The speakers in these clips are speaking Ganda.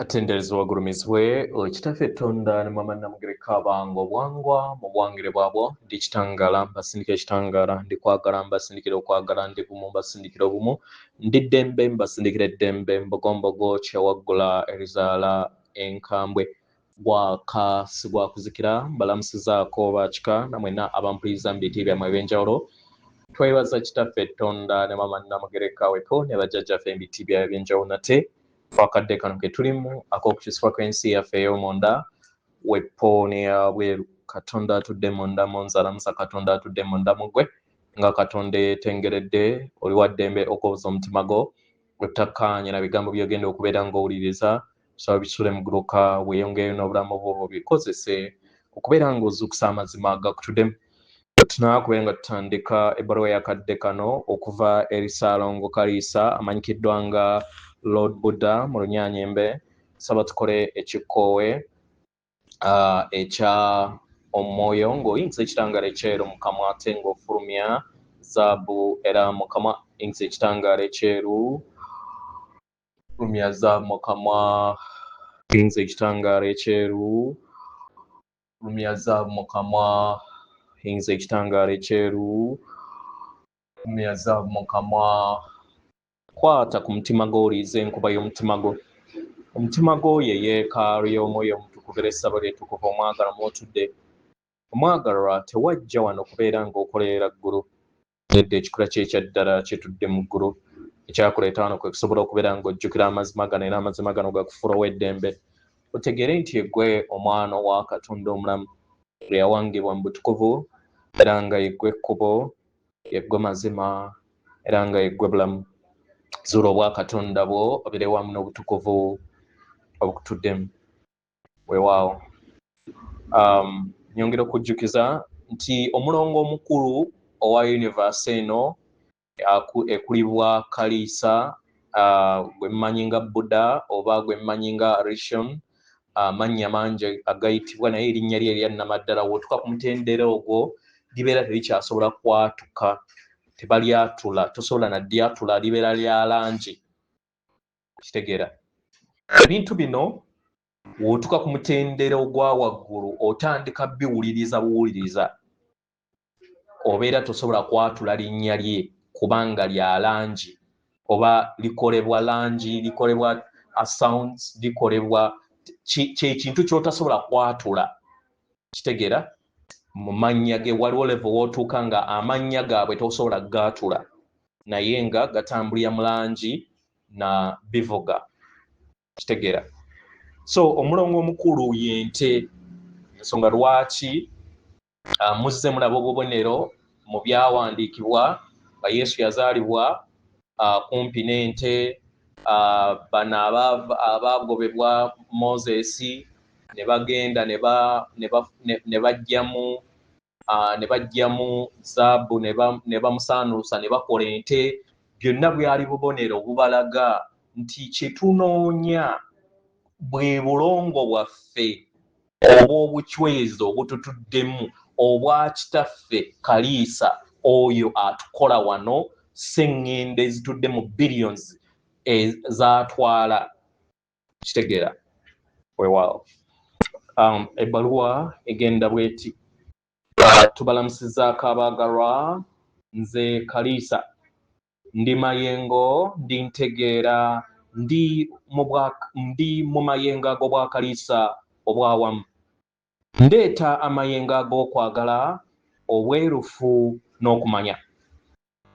Attenders wagulumizibwe ekitaffe Tonda ne Mama Namugereka bango bwangwa mu bwangire bwabwo ndi kitangala mbasindika ekitangala ndi kwagala mbasindikira okwagala ndi bumu mbasindikira obumu ndi ddembe mbasindikira eddembe mbogombogo kyewaggula erizaala enkambwe gwaka sigwakuzikira mbalamusizaako bakika namwena abampuliriza mu biti byammwe ebyenjawulo twebaza kitaffe Tonda ne Mama Namugereka wepo ne bajjajjaffe mu biti byabwe ebyenjawulo nate fakadde kano ke tulimu ak'okukisibwa kw'ensi yaffe ey'omunda wepo ne yabweru Katonda atudde munda mu nzalamusa Katonda atudde munda mu ggwe nga Katonda yeetengeredde oli wa ddembe okubuza omutima gwo otakkaanya na bigambo by'ogenda okubeera ng'owuliriza saba bisule mu gguruka weeyongereyo n'obulamu bwo bikozese okubeera ng'ozuukusa amazima agakutuddemu tunakubeera nga tutandika ebbaluwa yakadde kano okuva eri Ssaalongo Kaliisa amanyikiddwa nga Lord Buddha mu Lunyaanyembe saba tukole ekikoowe ekya omwoyo ng'oyinza ekitangaala ekyeru mu kamwa ate ng'ofulumya zaabu era mu kamwa yinza ekitangaala ekyeru fulumya zaabu mu kamwa yinza ekitangaala ekyeru fulumya zaabu mu kamwa yinza ekitangaala ekyeru fulumya zaabu mu kamwa kwata ku mutima gwo oliiza enkuba y'omutima gwo omutima gwo ye yeekaalu y'omwoyo omutukuvu era essabo lyetukuvu omwagalwa mw'otudde omwagalwa tewajja wano kubeera ng'okolerera ggulu nedda ekikula kye ekyaddala kyetudde mu ggulu ekyakuleeta wano kwe kusobola okubeera ng'ojjukira amazima gano era amazima gano gakufuula ow'eddembe otegeere nti eggwe omwana wa Katonda omulamu bwe yawangibwa mu butukuvu era nga yeggwe ekkubo yeggwe mazima era nga yeggwe bulamu zuula obwakatonda bwo obeere wamu n'obutukuvu obukutuddemu weewaawo nyongera okujjukiza nti omulongo omukulu owa universe eno ekulibwa Kaliisa gwe mmanyi nga Buddha oba gwe mmanyi nga Rishon amannya mangi agayitibwa naye erinnya lye erya nnamaddala w'otuuka ku mutendera ogwo libeera terikyasobola kwatuka tebalyatula tosobola nadyatula libeera lya langi kitegeera ebintu bino w'otuuka ku mutendera ogwa waggulu otandika biwuliriza buwuliriza obeera tosobola kwatula linnya lye kubanga lya langi oba likolebwa langi likolebwa sounds likolebwa kyekintu ky'otasobola kwatula kitegeera mu mannya ge waliwo level w'otuuka nga amannya gaabwe tosobola gaatula naye nga gatambulira mu langi na bivuga kitegeera so omulongo omukulu y'ente ensonga lwaki muzze mulaba obubonero mu byawandiikibwa nga Yesu yazaalibwa kumpi n'ente bano abaagobebwa Moses ne bagenda ne bajjamu zaabu ne bamusaanuusa ne bakola ente byonna byali bubonero bubalaga nti kye tunoonya bwe bulongo bwaffe obw'obucwezi obututuddemu obwa kitaffe Kaliisa oyo atukola wano sseŋŋende ezitudde mu billions zaatwala kitegeera weewaawo ebbaluwa egenda bweti tubalamusizaako abaagalwa nze Kaliisa ndi mayengo ndi ntegeera ndi mu mayengo ag'obwa Kaliisa obwawamu ndeeta amayengo ag'okwagala obwerufu n'okumanya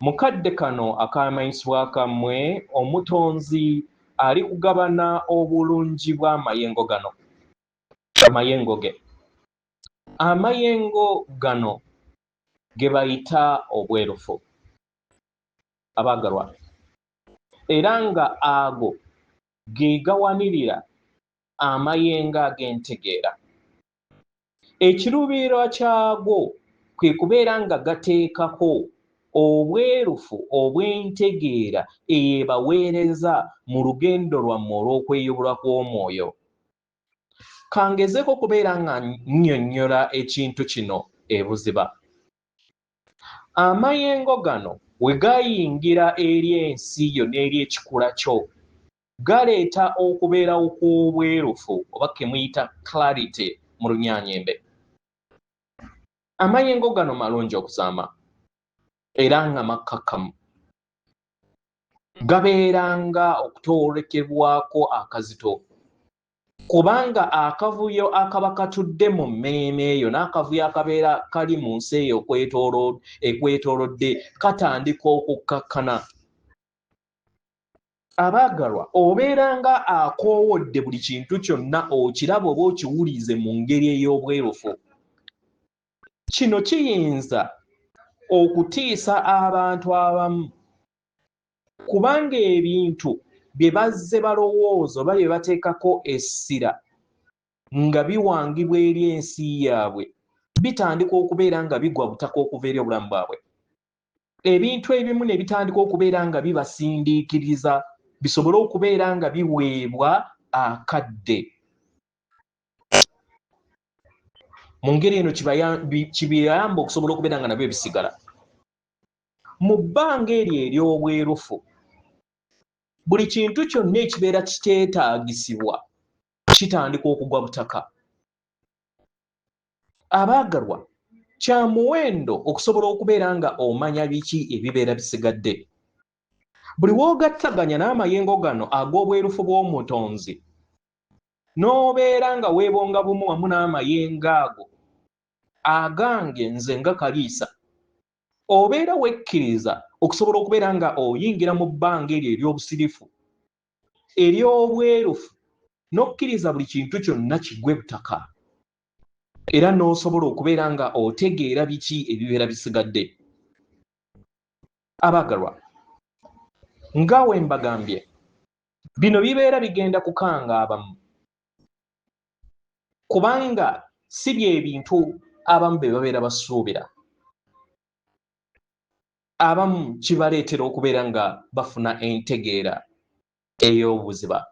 mukadde kano akaamanyisibwa kammwe omutonzi ali kugabana obulungi bw'amayengo gano amayengo gano ge bayita obwerufu abaagalwa era nga ago ge gawanirira amayengo ag'entegeera ekiruubirirwa kyagwo kwe kubeera nga gateekako obwerufu obw'entegeera eyebaweereza mu lugendo lwammwe olw'okweyubulwa kw'omwoyo kangezeeko okubeera nga nnyonnyola ekintu kino ebuziba amayengo gano we gayingira eri ensi yo n'eri ekikula kyo galeeta okubeerawo kw'obwerufu oba kemuyita clarity mu Lunyaanyembe. Amayengo gano malungi okuzaama era nga makkakkamu. Gabeeranga okutoolekebwako akazito kubanga akavuyo akaba katudde mu mmeeme eyo n'akavuyo akabeera kali mu nsi eyo ekwetoolodde katandika okukkakkana. Abaagalwa, obeeranga akoowodde buli kintu kyonna okiraba oba okiwulize mu ngeri ey'obwerufu. Kino kiyinza okutiisa abantu abamu kubanga ebintu bye bazze balowooza oba bye bateekako essira nga biwangibwa eri ensi yaabwe bitandika okubeera nga bigwa butaka okuva eri obulamu bwabwe. Ebintu ebimu ne bitandika okubeera nga bibasindiikiriza bisobole okubeera nga biweebwa akadde. Mu ngeri eno kibiyamba okusobola okubeera nga nabyo bisigala. Mu bbanga eryo ery'obwerufu, buli kintu kyonna ekibeera kikyetaagisibwa kitandika okugwa butaka. Abaagalwa, kya muwendo okusobola okubeera nga omanya biki ebibeera bisigadde. Buli w'ogattaganya n'amayengo gano ag'obwerufu bw'omutonzi n'obeera nga weebonga bumu wamu n'amayengo ago agange nze nga Kaliisa, obeera wekkiriza okusobola okubeera nga oyingira mu bbanga eryo ery'obusirifu ery'obwerufu n'okkiriza buli kintu kyonna kigwe butaka era n'osobola okubeera nga otegeera biki ebibeera bisigadde. Abaagalwa, nga we mbagambye, bino bibeera bigenda kukanga abamu kubanga si bye bintu abamu be babeera basuubira. Abamu kibaleetera okubeera nga bafuna entegeera ey'obuziba.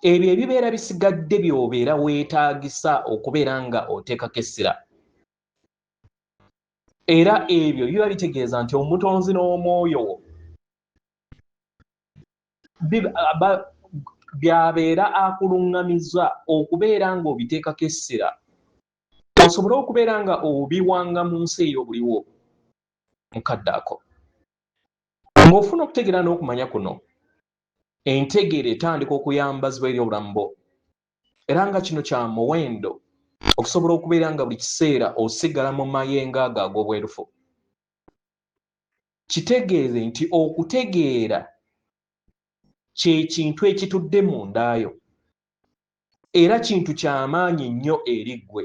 Ebyo ebibeera bisigadde by'obeera weetaagisa okubeera nga oteekako essira. Era ebyo biba bitegeeza nti omutonzi n'omwoyo wo byabeera akuluŋŋamizza okubeera nga obiteekako essira osobole okubeera nga obiwanga mu nsi ey'obuliwo mukadde ako. Ng'ofuna okutegeera n'okumanya kuno, entegeera etandika okuyambazibwa eri obulamu bwo era nga kino kya muwendo okusobola okubeera nga buli kiseera osigala mu mayengo ago ag'obwerufu. Kitegeeze nti okutegeera kye kintu ekitudde mu ndaayo era kintu ky'amaanyi nnyo eri ggwe.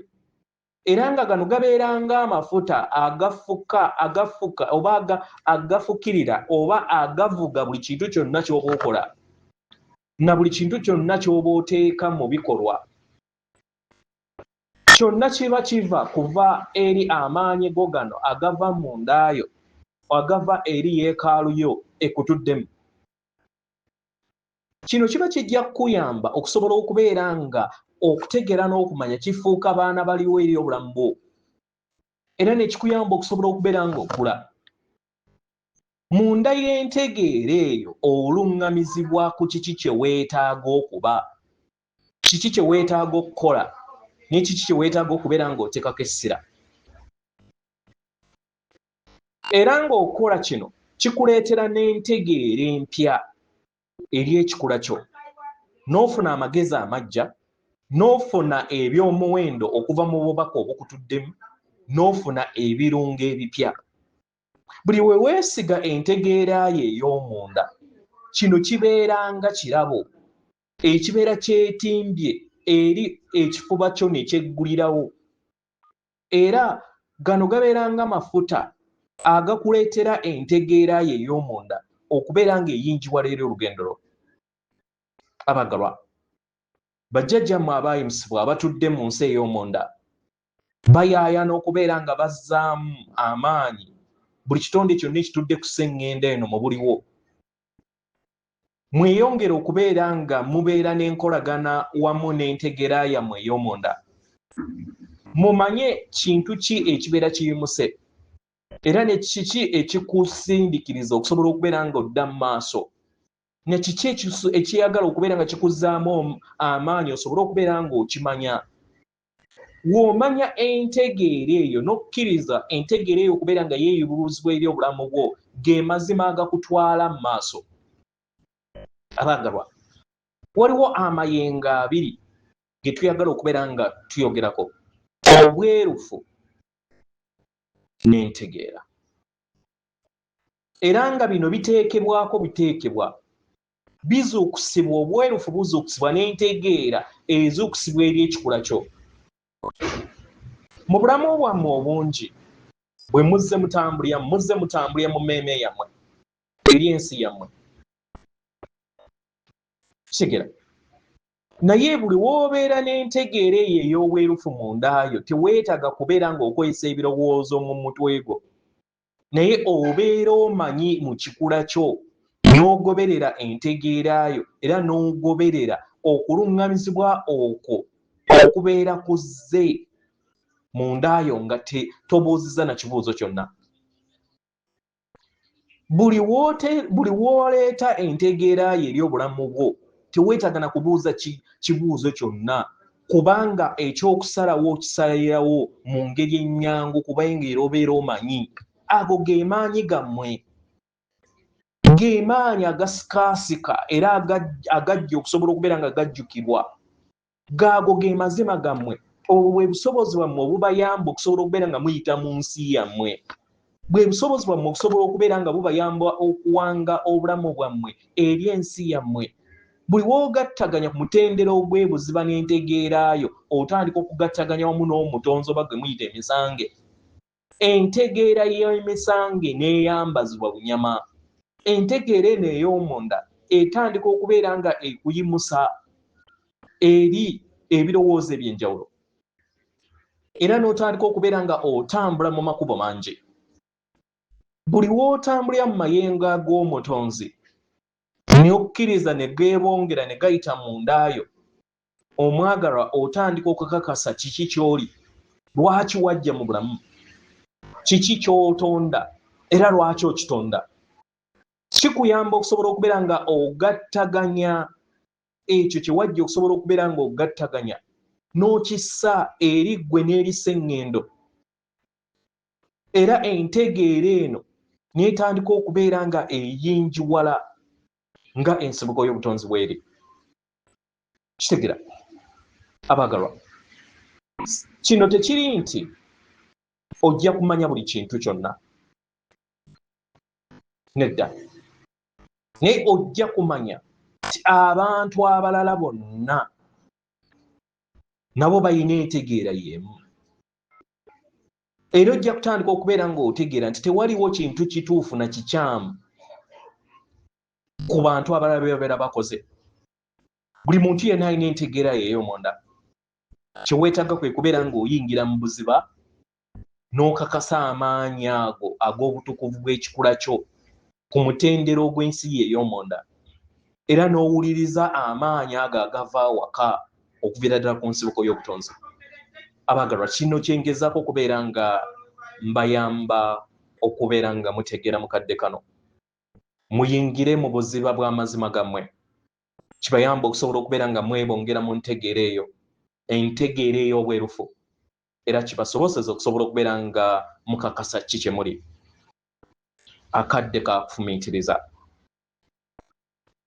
Era nga gano gabeera ng'amafuta agafuka oba agafukirira oba agavuga buli kintu kyonna ky'oba okola na buli kintu kyonna ky'oba oteeka mu bikolwa. Kyonna kiba kiva kuva eri amaanyi go gano agava mu ndaayo, agava eri yeekaalu yo ekutuddemu. Kino kiba kijja kukuyamba okusobola okubeera nga okutegeera n'okumanya kifuuka baana baliwo eri obulamu bwo era ne kikuyamba okusobola okubeera nga okula. Munda y'entegeera eyo oluŋŋamizibwa ku kiki kye weetaaga okuba, kiki kye weetaaga okukola ne kiki kye weetaaga okubeera ng'oteekako essira. Era ng'okola kino kikuleetera n'entegeera empya eri ekikula kyo, n'ofuna amagezi amaggya, n'ofuna eby'omuwendo okuva mu bubaka obukutuddemu, n'ofuna ebirungo ebipya. Buli we weesiga entegeera ye ey'omunda, kino kibeera nga kirabo ekibeera kyetimbye eri ekifuba kyo ne kyeggulirawo. Era gano gabeera nga mafuta agakuleetera entegeera ye ey'omunda okubeera ng'eyingiwa leero olugendo lwo. Abaagalwa, bajjajjammwe abaayimusibwa abatudde mu nsi ey'omunda bayaayana okubeera nga bazzaamu amaanyi buli kitonde kyonna ekitudde ku sseŋŋenda eno mu buliwo. Mweyongere okubeera nga mubeera n'enkolagana wamu n'entegeera yammwe ey'omunda. Mumanye kintu ki ekibeera kiyimuse era ne kiki ekikusindikiriza okusobola okubeera nga odda mu maaso ne kiki ekiyagala okubeera nga kikuzzaamu amaanyi osobole okubeera ng'okimanya. W'omanya entegeera eyo n'okkiriza entegeera eyo okubeera nga yeeyubuluzibwa eri obulamu bwo ge mazima agakutwala mu maaso. Abaagalwa, waliwo amayengo abiri ge tuyagala okubeera nga tuyogerako: obwerufu n'entegeera. Era nga bino biteekebwako biteekebwa, bizuukusibwa, obwerufu buzuukusibwa n'entegeera ezuukusibwa eri ekikula kyo. Mu bulamu bwammwe obungi bwe muzze mutambulira mu mmeeme yammwe eri ensi yammwe. Kigera. Naye buli w'obeera n'entegeera eyo ey'obwerufu mundaayo, teweetaaga kubeera ng'okozesa ebirowoozo mu mutwe gwo, naye obeera omanyi mu kikula kyo n'ogoberera entegeera yo era n'ogoberera okuluŋŋamizibwa okwo okubeera kuzze mundaayo nga tobuuzizza na kibuuzo kyonna. Buli w'oleeta entegeera yo eri obulamu bwo, teweetaaga na kubuuza kibuuzo kyonna, kubanga ekyokusalawo okisalirawo mu ngeri ennyangu kubanga era obeera omanyi. Ago ge maanyi gammwe, ge maanyi agasikaasika era agajja okusobola okubeera nga gajjukirwa. Gaago ge mazima gammwe. Obwo bwe busobozi bwammwe obubayamba okusobola okubeera nga muyita mu nsi yammwe. Bwe busobozi bwammwe okusobola okubeera nga bubayamba okuwanga obulamu bwammwe eri ensi yammwe. Buli w'ogattaganya ku mutendera ogw'ebuziba n'entegeera yo, otandika okugattaganya wamu n'omutonzi oba gwe muyita emisange. Entegeera y'emisange n'eyambazibwa bunyama. Entegeera eno ey'omunda etandika okubeera nga ekuyimusa eri ebirowoozo eby'enjawulo. Era n'otandika okubeera nga otambula mu makubo mangi. Buli w'otambulira mu mayengo ag'omutonzi ne okkiriza ne geebongera ne gayita mundaayo, omwagalwa otandika okukakasa kiki ky'oli, lwaki wajja mu bulamu, kiki ky'otonda era lwaki okitonda. Kikuyamba okusobola okubeera nga ogattaganya ekyo kye wajja okusobola okubeera nga ogattaganya n'okissa eri ggwe n'eri sseŋŋendo. Era entegeera eno n'etandika okubeera nga eyinjiwala nga ensibuko y'obutonzi bw'eri. Kitegera abaagalwa, kino tekiri nti ojja kumanya buli kintu kyonna, nedda, naye ojja kumanya nti abantu abalala bonna nabo balina entegeera y'emu. Era ojja kutandika okubeera ng'otegeera nti tewaliwo kintu kituufu na kikyamu ku bantu abalala be babeera bakoze. Buli muntu yenna alina entegeera ye ey'omunda. Kye weetaaga kwe kubeera ng'oyingira mu buziba n'okakasa amaanyi ago ag'obutukuvu bw'ekikula kyo ku mutendera ogw'ensi ye ey'omunda, era n'owuliriza amaanyi ago agava waka okuviira ddala ku nsibuko y'obutonzi. Abaagalwa, kino kyengezaako okubeera nga mbayamba okubeera nga mutegeera mu kadde kano. Muyingire mu buziba bw'amazima gammwe. Kibayamba okusobola okubeera nga mwebongera mu ntegeera eyo, entegeera ey'obwerufu, era kibasoboseza okusobola okubeera nga mukakasa ki kye muli. Akadde kakufumiitiriza,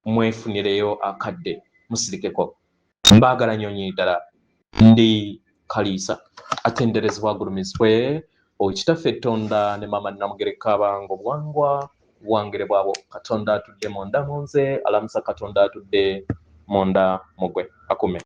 mwefunireyo akadde, musirikeko. Mbaagala nnyo nnyo ddala. Ndi Kaliisa, atenderezebwa agulumizibwe Kitaffe Tonda ne Maama Namugereka Kabango Bwangwa, buwangire bwabo. Katonda atudde munda mu nze, alamusa Katonda atudde munda mu gwe. Akume.